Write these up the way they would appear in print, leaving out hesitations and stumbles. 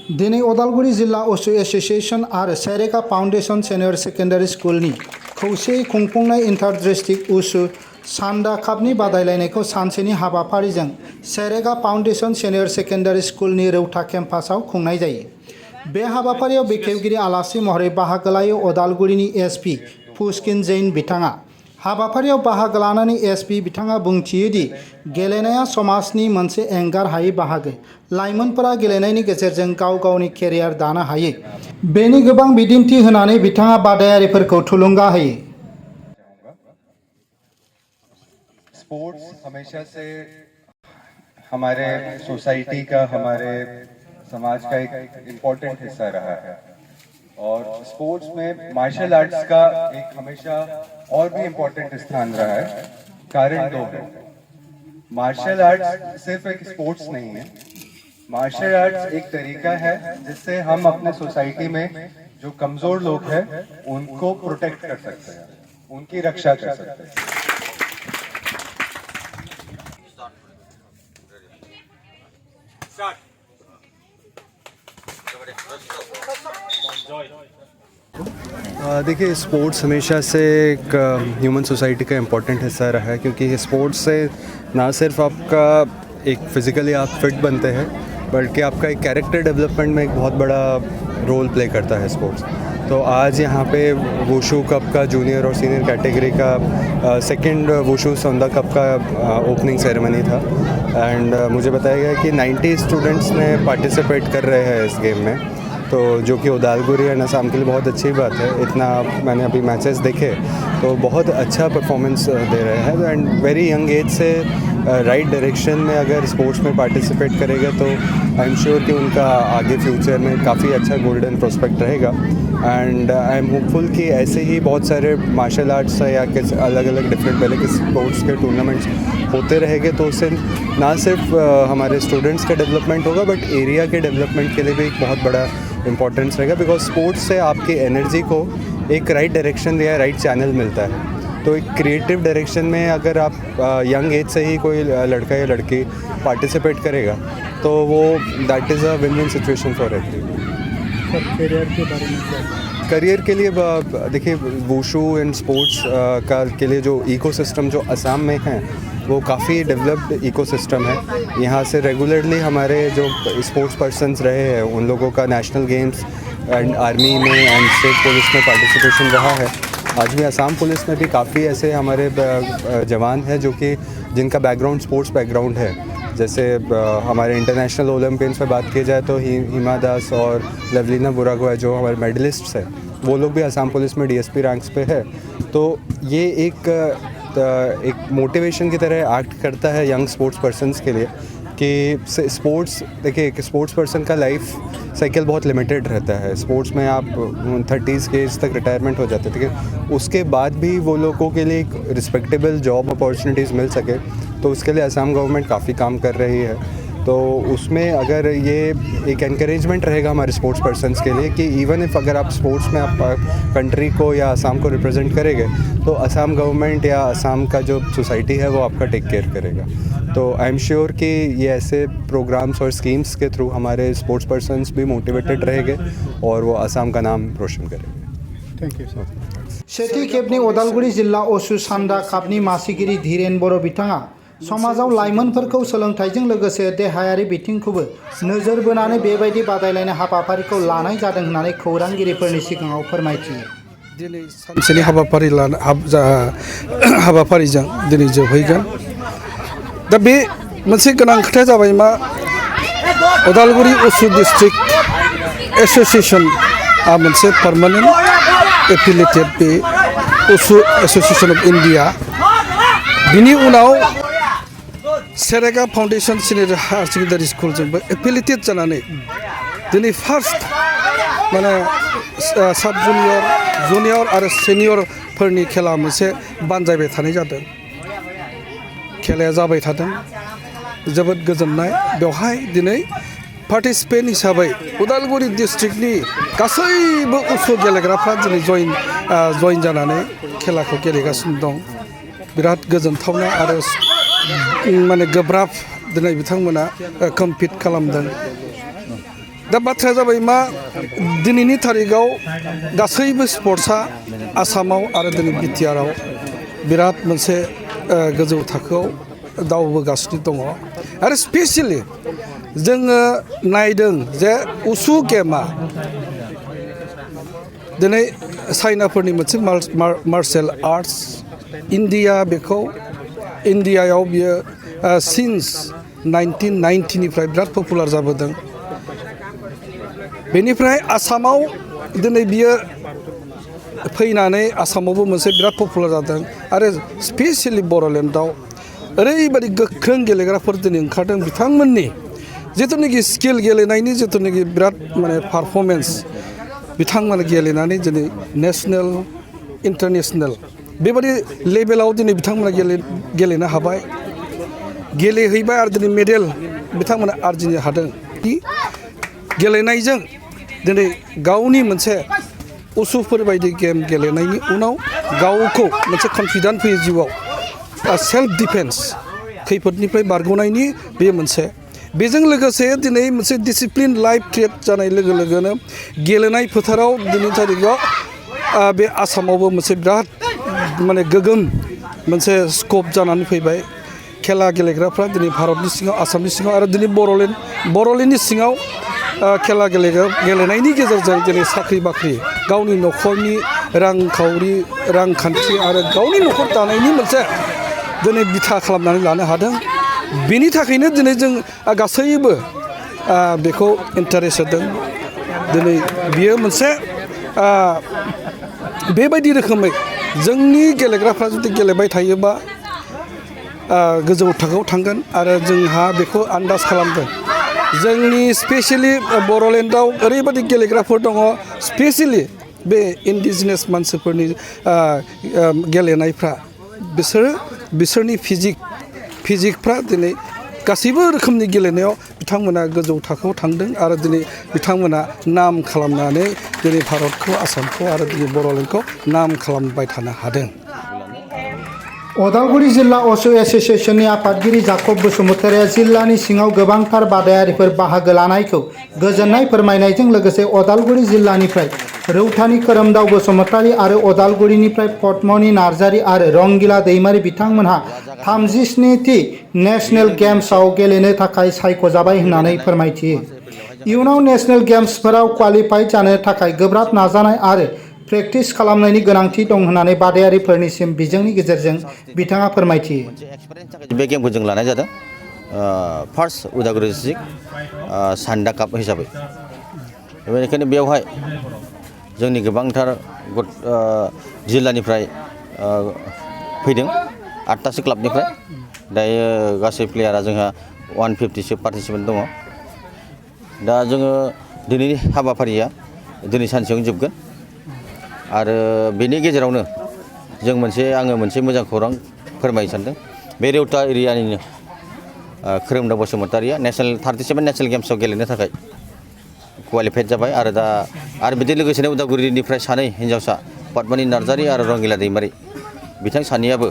दिनै उदालगुरि जिल्ला उसु एसोसिएशन आरो सेरेका फाउन्डेसन सेनियर सेकेन्डारि स्कुलनि खौसेयै खुंफुंनाय इन्टार डिस्ट्रिक्ट उसु सान्दा कापनि बादायलायनायखौ सानसेनि हाबाफारिजों सेरेका फाउन्डेसन सेनियर सेकेन्डारि स्कुलनि रौता केम्पासआव खुंनाय जायो। बे हाबाफारियाव बेखेवगिरि आलासि महरै बाहागो लायो उदालगुरिनि एसपि पुष्किन जैन बिथाङा। हाबाफारियाव बाहागो लानानै एसपि बिथाङा बुंथियोदि गेलेनाया समाजनि मोनसे एंगार हायै बाहागो। लाइमोनफोरा गेलेनायनि गेजेरजों गाव गावनि केरियार दानो हायो। बेनि गोबां बिदिन्थि होनानै बिथाङा बादायारिफोरखौ थुलुंगा होयो। स्पोर्ट्स हमेशा से हमारे सोसाइटी का, हमारे समाज का एक इम्पोर्टेंट हिस्सा रहा है और स्पोर्ट्स में मार्शल आर्ट्स का एक हमेशा और भी इम्पोर्टेंट स्थान रहा है। कारण दो है, मार्शल आर्ट्स सिर्फ एक स्पोर्ट्स नहीं है, मार्शल आर्ट्स एक तरीका है जिससे हम अपने सोसाइटी में जो कमजोर लोग हैं उनको प्रोटेक्ट कर सकते हैं, उनकी रक्षा कर सकते हैं। देखिए, स्पोर्ट्स हमेशा से एक ह्यूमन सोसाइटी का इम्पोर्टेंट हिस्सा रहा है, क्योंकि स्पोर्ट्स से ना सिर्फ आपका एक फिज़िकली आप फिट बनते हैं, बल्कि आपका एक कैरेक्टर डेवलपमेंट में एक बहुत बड़ा रोल प्ले करता है स्पोर्ट्स। तो आज यहाँ पे वुशु कप का जूनियर और सीनियर कैटेगरी का सेकंड वुशु संदा कप का ओपनिंग सेरेमनी था एंड मुझे बताया गया कि 90 स्टूडेंट्स ने पार्टिसिपेट कर रहे हैं इस गेम में, तो जो कि उदालगुरि एंड असम के लिए बहुत अच्छी बात है। इतना मैंने अभी मैचेस देखे तो बहुत अच्छा परफॉर्मेंस दे रहे हैं एंड वेरी यंग एज से राइट डायरेक्शन में अगर स्पोर्ट्स में पार्टिसिपेट करेगा तो आई एम श्योर कि उनका आगे फ्यूचर में काफ़ी अच्छा गोल्डन प्रोस्पेक्ट रहेगा। एंड आई एम होपफुल कि ऐसे ही बहुत सारे मार्शल आर्ट्स या किस अलग अलग डिफरेंट पहले के स्पोर्ट्स के टूर्नामेंट्स होते रहेंगे, तो उससे ना सिर्फ हमारे स्टूडेंट्स का डेवलपमेंट होगा बट एरिया के डेवलपमेंट के लिए भी एक बहुत बड़ा इम्पोर्टेंस रहेगा। बिकॉज स्पोर्ट्स से आपकी एनर्जी को एक राइट डायरेक्शन या राइट चैनल मिलता है। तो एक क्रिएटिव डायरेक्शन में अगर आप यंग एज से ही कोई लड़का या लड़की पार्टिसिपेट करेगा तो वो that is a win win situation for everyone. Career के बारे में क्या? करियर के लिए देखिए, वुशु एंड स्पोर्ट्स का के लिए जो इकोसिस्टम जो असम में है वो काफ़ी डेवलप्ड इकोसिस्टम है। यहाँ से रेगुलरली हमारे जो स्पोर्ट्स पर्सन्स रहे हैं उन लोगों का नेशनल गेम्स एंड आर्मी में एंड स्टेट पुलिस में पार्टिसिपेशन रहा है। आज भी असम पुलिस में भी काफ़ी ऐसे हमारे जवान हैं जो कि जिनका बैकग्राउंड स्पोर्ट्स बैकग्राउंड है। जैसे हमारे इंटरनेशनल ओलंपियंस में बात की जाए तो हिमा दास और लवलीना बुरागो जो हमारे मेडलिस्ट्स हैं वो लोग भी असम पुलिस में डीएसपी रैंक्स पे है। तो ये एक मोटिवेशन की तरह एक्ट करता है यंग स्पोर्ट्स पर्सन्स के लिए कि स्पोर्ट्स, देखिए एक स्पोर्ट्स पर्सन का लाइफ साइकिल बहुत लिमिटेड रहता है। स्पोर्ट्स में आप 30s के एज तक रिटायरमेंट हो जाते हैं, लेकिन उसके बाद भी वो लोगों के लिए एक रिस्पेक्टेबल जॉब अपॉर्चुनिटीज़ मिल सके, तो उसके लिए असम गवर्नमेंट काफ़ी काम कर रही है। तो उसमें अगर ये एक एनकरेजमेंट रहेगा हमारे स्पोर्ट्स पर्सन्स के लिए कि इवन इफ़ अगर आप स्पोर्ट्स में आप कंट्री को या असम को रिप्रेजेंट करेंगे तो असम गवर्नमेंट या असम का जो सोसाइटी है वो आपका टेक केयर करेगा। तो आई एम श्योर कि ये ऐसे प्रोग्राम्स और स्कीम्स के थ्रू हमारे स्पोर्ट्स पर्सन्स भी मोटिवेटेड रहेंगे और वो असम का नाम रोशन करेंगे। थैंक यू सर। सेथि खेबनि उदालगुरि जिल्ला उसु सान्दा कापनि मासिगिरि धीरेन बर' बिथाङा समाजाव लाइमोनफोरखौ सोलोंथाइजों लोगोसे देहायारि बिथिंखौबो नोजोर बोनानै बेबायदि बादायलायनाय हाबाफारिखौ लानाय जादों होननानै खौरांगिरिफोरनि सिगाङाव फोरमायथियो। दिनै सानसेनि हाबाफारिजों दिनै जोबहैगोन। दा बे मोनसे गोनां खोथाया जाबाय मा, उदालगुरि उसु डिस्ट्रिक्ट एसोसिएशनआ मोनसे पार्मानेन्ट एफिलिएटेड बे उसु एसोसिएशन अफ इन्डिया। बिनि उनाव सेरेगा फाउन्डेसन सिनियर हायार सेकेन्डारि स्कुलजोंबो एफिलिएटेड जानानै दिनै फार्स्ट माने साब जुनियर, जुनियर आरो सिनियरफोरनि खेला मोनसे बानजायबाय थानाय जादों। खेलाया जाबाय थादों, जोबोद गोजोननाय। बेवहाय दिनै पार्टिसिपेन्ट हिसाबै उदालगुरि डिस्ट्रिक्टनि गासैबो उसु गेलेग्राफ्रा दिनै जइन जानानै खेलाखौ गेलेगासिनो दं। बिराद गोजोनथावना आरो माने गोब्राब दिनै बिथांमोना कम्पिट खालामदों। दा बाथ्राया जाबाय मा दिनैनि थारिखआव गासैबो स्पर्ट्सआ आसामाव आरो दिनै बिटिआरआव बिराद मोनसे गोजौ थाखोआव दावबोगासिनो दङ आरो स्पेसियेलि जोङो नायदों जे उसु गेमा दिनै चाइनाफोरनि मोनसे मार्शेल आर्ट्स इन्डियायाव बियो सिन्स 1990निफ्राय बिराद पपुलार जाबोदों बेनिफ्राय आसामाव दिनै बियो फैनानै आसामावबो मोनसे बिराद पपुलार जादों आरो स्पेसियेलि बर'लेण्डआव ओरैबायदि गोख्रों गेलेग्राफोर दिनै ओंखारदों बिथांमोननि जिथुनाखि स्किल गेलेनायनि जिथुनाखि बिराद माने पारफरमेन्स बिथांमोना गेलेनानै दिनै नेसनेल इन्टारनेसनेल बेबायदि लेभेलाव दिनै बिथांमोना गेलेनो हाबाय गेलेहैबाय आरो दिनै मेडेल बिथांमोना आरजिनो हादों गेलेनायजों दिनै गावनि मोनसे उसुफोरबायदि गेम गेलेनायनि उनाव गावखौ मोनसे कनफिडेन्ट फैयो जिउआव सेल्फ डिफेन्स खैफोदनिफ्राय बारग'नायनि बे मोनसे बेजों लोगोसे दिनै मोनसे डिसिप्लिन लाइफ ट्रेड जानाय लोगो लोगोनो गेलेनाय फोथाराव दिनैनि थारिखआव बे आसामावबो मोनसे बिराद माने गोगोम मोनसे स्कप जानानै फैबाय खेला गेलेग्राफ्रा दिनै भारतनि सिङाव आसामनि सिङाव आरो दिनै बर'लेण्डनि सिङाव खेला गेलेनायनि गेजेरजों दिनै साख्रि बाख्रि गावनि न'खरनि रांखावरि रांखान्थि आरो गावनि न'खर दानायनि मोनसे दिनै बिथा खालामनानै लानो हादों बेनि थाखायनो दिनै जों गासैबो बेखौ इन्टारेस्ट होदों दिनै बियो मोनसे बेबायदि रोखोमै जोंनि गेलेग्राफ्रा जुदि गेलेबाय थायोबा गोजौ थाखोआव थांगोन आरो जोंहा बेखौ आन्दाज खालामदों जोंनि स्पेसियेलि बर'लेण्डआव ओरैबायदि गेलेग्राफोर दङ स्पेसियेलि बे इन्डिजिनियास मानसिफोरनि गेलेनायफ्रा बिसोरनि फिजिकफ्रा दिनै गासैबो रोखोमनि गेलेनायाव बिथांमोना गोजौ थाखोआव थांदों आरो दिनै बिथांमोना नाम खालामनानै दिनै भारतखौ आसामखौ आरो दिनै बर'लेण्डखौ नाम खालामबाय थानो हादों अदालगुरि जिल्ला असु एसोसिएशननि आफादगिरि जाकब बसुमतारिया जिल्लानि सिङाव गोबांथार बादायारिफोर बाहागो लानायखौ गोजोननाय फोरमायनायजों लोगोसे अदालगुरि जिल्लानिफ्राय रौतानि खोरोमदाव बसुमतारि आरो अदालगुरिनिफ्राय पद्मनि नार्जारि आरो रंगिला दैमारि बिथांमोनहा 37थि नेशनेल गेम्सआव गेलेनो थाखाय सायख'जाबाय होननानै फोरमायथियो इयुनाव नेशनेल गेम्सफोराव क्वालिफाइ जानो थाखाय गोब्राब नाजानाय आरो प्रेक्टिस खालामनायनि गोनांथि दं होननानै बादायारिफोरनिसिम बिजोंनि गेजेरजों बिथाङा फोरमायथियो बे गेमखौ जों लानाय जादों फार्स्ट उदालगुरि डिस्ट्रिक्ट सान्दा काप हिसाबै बेनिखायनो बेवहाय जोंनि गोबांथार जिल्लानिफ्राय फैदों 8थासो क्लाबनिफ्राय दायो गासै प्लेयारा जोंहा 150सो पार्टिसिपेन्ट दङ दा जोङो दिनैनि हाबाफारिया दिनै सानसेयावनो जोबगोन आरो बेनि गेजेरावनो आङो मोनसे मोजां खौरां फोरमायनो सानदों बे रौता एरियानिनो खोरोमदाव बसुमतारिया 37 नेशनेल गेम्सआव गेलेनो थाखाय क्वालिफाइड जाबाय आरो बिदि लोगोसेनो उदालगुरिनिफ्राय सानै हिन्जावसा पद्मनि नार्जारि आरो रंगिला दैमारि बिथां सानैयाबो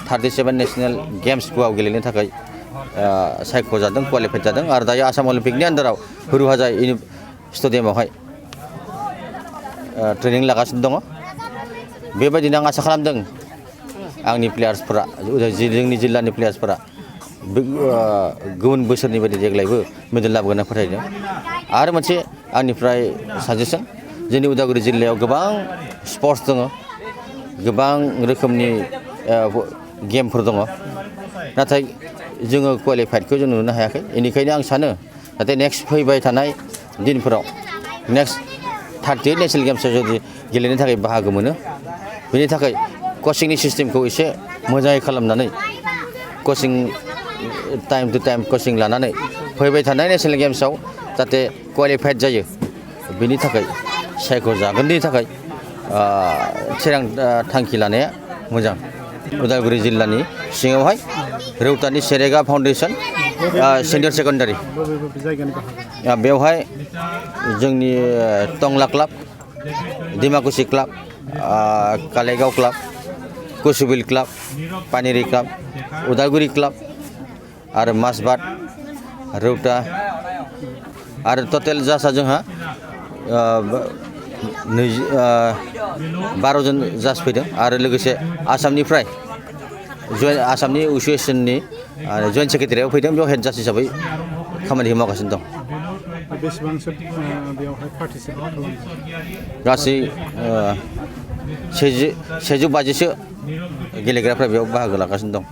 37 नेशनेल गेम्सआव गेलेनो थाखाय सायख'जादों क्वालिफाइड जादों आरो दायो आसाम अलिम्पिकनि आन्दाराव हुरुहाजा स्टेडियामावहाय ट्रेनिं लागासिनो दङ बेबायदिनो आं आसा खालामदों आंनि प्लेयार्सफोरा जोंनि जिल्लानि प्लेयार्सफोरा गुबुन बोसोरनि बायदि देग्लायबो मेडेल लाबोगोन फोथायदों आरो मोनसे आंनिफ्राय साजेसन जोंनि उदालगुरि जिल्लायाव गोबां स्पर्ट्स दङ गोबां रोखोमनि गेमफोर दङ नाथाय जोङो क्वालिफाइडखौ जों नुनो हायाखै बेनिखायनो आं सानो नाथाय नेक्स्ट फैबाय थानाय दिनफोराव नेक्स्ट 38 नेशनेल गेम्सआव जुदि गेलेनो थाखाय बाहागो मोनो बेनि थाखाय कचिंनि सिस्टेमखौ एसे मोजाङै खालामनानै कचिं टाइम टु टाइम कचिं लानानै फैबाय थानाय नेशनेल गेम्सआव जाहाथे क्वालिफाइड जायो बेनि थाखाय सायख'जागोननि थाखाय थांखि लानाया मोजां उदालगुरि जिल्लानि सिङावहाय रौतानि सेरेगा फाउन्डेसन सिनियर सेकेन्डारि बेवहाय जोंनि Tangla club Dimakuchi club Kalaigaon club Kusubil club Paneri club Udalguri club आरो मासबाद रौता आरो टटेल जासा जोंहा 12 जन जाज फैदों आरो लोगोसे आसामनिफ्राय आसामनि एसोसिएशननि जइन्ट सेक्रेटारियाव फैदों बेयाव हेड जाज हिसाबै खामानि मावगासिनो दं बेसेबांसो बेयावहाय पार्टिसिपेट खालामदों गासै 150सो गेलेग्राफ्रा बेयाव बाहागो लागासिनो दं